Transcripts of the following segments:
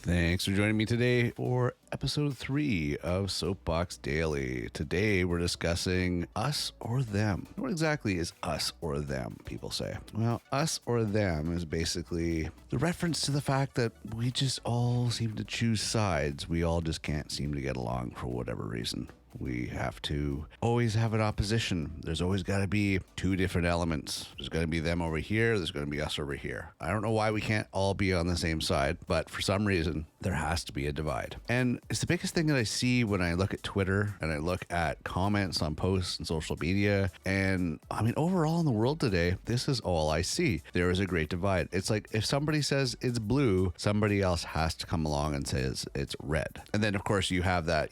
Thanks for joining me today for episode 3 of Soapbox Daily. Today we're discussing us or them. What exactly is us or them, people say? Well, us or them is basically the reference to the fact that we just all seem to choose sides. We all just can't seem to get along for whatever reason. We have to always have an opposition. There's always got to be two different elements. There's going to be them over here. There's going to be us over here. I don't know why we can't all be on the same side, but for some reason, there has to be a divide. And it's the biggest thing that I see when I look at Twitter and I look at comments on posts and social media. And I mean, overall in the world today, this is all I see. There is a great divide. It's like if somebody says it's blue, somebody else has to come along and says it's red. And then, of course, you have that,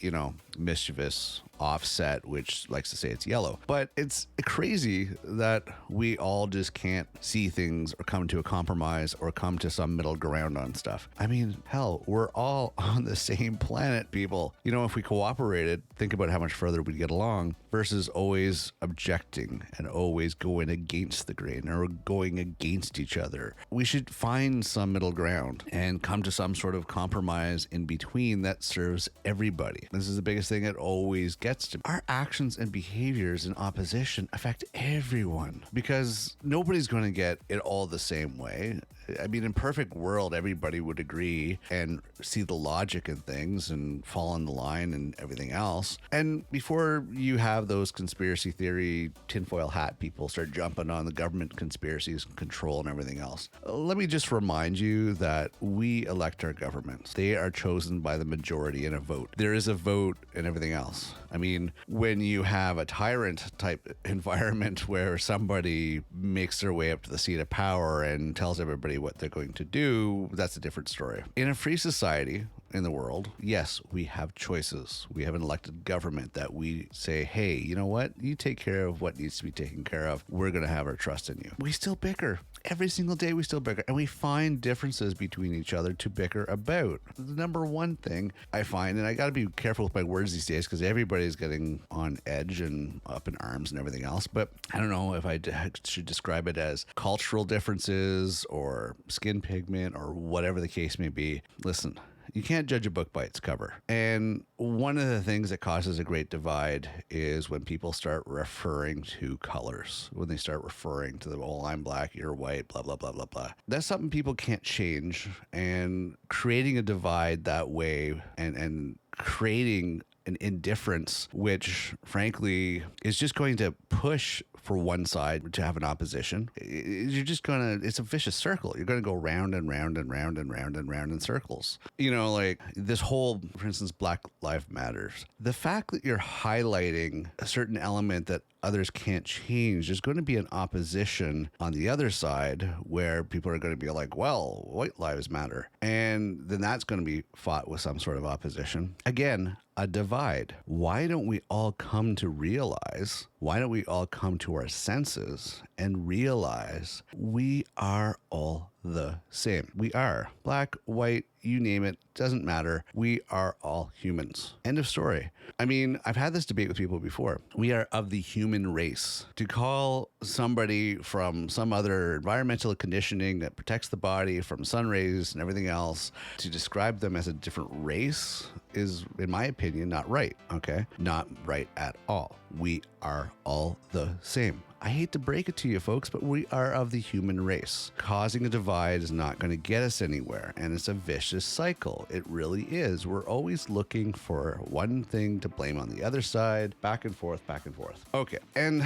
mischievous offset, which likes to say it's yellow. But it's crazy that we all just can't see things or come to a compromise or come to some middle ground on stuff. I mean, hell, we're all on the same planet, people. If we cooperated, think about how much further we'd get along versus always objecting and always going against the grain or going against each other. We should find some middle ground and come to some sort of compromise in between that serves everybody. This is the biggest thing that always gets to me. Our actions and behaviors in opposition affect everyone because nobody's going to get it all the same way. I mean, in perfect world, everybody would agree and see the logic in things and fall in the line and everything else. And before you have those conspiracy theory tinfoil hat people start jumping on the government conspiracies and control and everything else, let me just remind you that we elect our governments. They are chosen by the majority in a vote. There is a vote and everything else. I mean, when you have a tyrant type environment where somebody makes their way up to the seat of power and tells everybody what they're going to do, that's a different story. In a free society in the world, yes, we have choices. We have an elected government that we say, hey, you know what? You take care of what needs to be taken care of. We're going to have our trust in you. We still bicker. Every single day we still bicker, and we find differences between each other to bicker about. The number one thing I find, and I got to be careful with my words these days because everybody's getting on edge and up in arms and everything else, but I don't know if I should describe it as cultural differences or skin pigment or whatever the case may be. Listen, you can't judge a book by its cover. And one of the things that causes a great divide is when people start referring to colors, when they start referring to I'm black, you're white, blah, blah, blah, blah, blah. That's something people can't change. And creating a divide that way and creating an indifference, which frankly is just going to push for one side to have an opposition. It's a vicious circle. You're going to go round and round and round and round and round in circles. Like this whole, for instance, Black Lives Matters. The fact that you're highlighting a certain element that others can't change, there's going to be an opposition on the other side where people are going to be like, well, white lives matter. And then that's going to be fought with some sort of opposition. Again, a divide. Why don't we all come to realize, why don't we all come to our senses and realize we are all the same? We are black, white, you name it, doesn't matter. We are all humans. End of story. I mean, I've had this debate with people before. We are of the human race. To call somebody from some other environmental conditioning that protects the body from sun rays and everything else, to describe them as a different race is, in my opinion, not right. Okay? Not right at all. We are all the same. I hate to break it to you folks, but we are of the human race. Causing a divide is not going to get us anywhere, and it's a vicious cycle. It really is. We're always looking for one thing to blame on the other side, back and forth, back and forth. Okay, and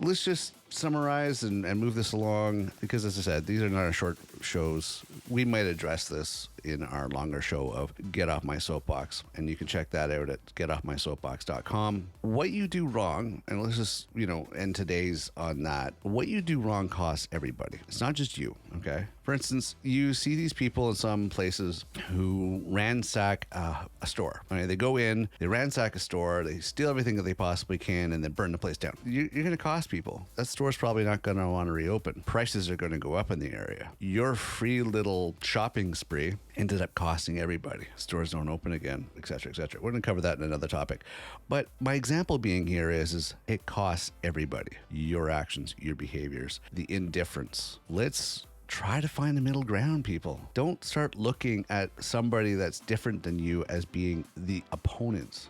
let's just summarize and move this along because, as I said, these are not our short shows. We might address this in our longer show of Get Off My Soapbox, and you can check that out at getOffMySoapbox.com. What you do wrong, and let's just, end today's on that. What you do wrong costs everybody. It's not just you, okay? For instance, you see these people in some places who ransack a store. Right? They go in, they ransack a store, they steal everything that they possibly can, and then burn the place down. You're going to cost people. That store's probably not going to want to reopen. Prices are going to go up in the area. Your free little shopping spree ended up costing everybody. Stores don't open again, et cetera, et cetera. We're going to cover that in another topic. But my example being here is it costs everybody. Your actions, your behaviors, the indifference. Let's try to find a middle ground, people. Don't start looking at somebody that's different than you as being the opponents.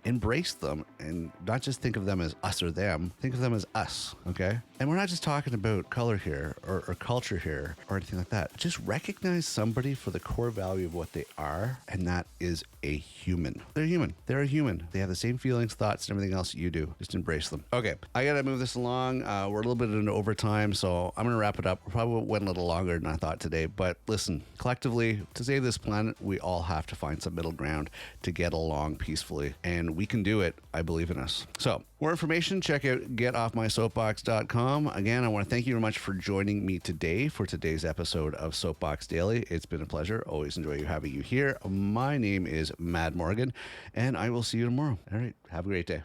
Embrace them and not just think of them as us or them. Think of them as us, okay? And we're not just talking about color here or culture here or anything like that. Just recognize somebody for the core value of what they are, and that is a human. They're human. They're a human. They have the same feelings, thoughts, and everything else you do. Just embrace them. Okay, I gotta move this along. We're a little bit into overtime, so I'm gonna wrap it up. We probably went a little longer than I thought today, but listen, collectively, to save this planet, we all have to find some middle ground to get along peacefully, and we can do it. I believe in us. So, more information, check out getoffmysoapbox.com. Again, I want to thank you very much for joining me today for today's episode of Soapbox Daily. It's been a pleasure. Always enjoy having you here. My name is Mad Morgan, and I will see you tomorrow. All right, have a great day.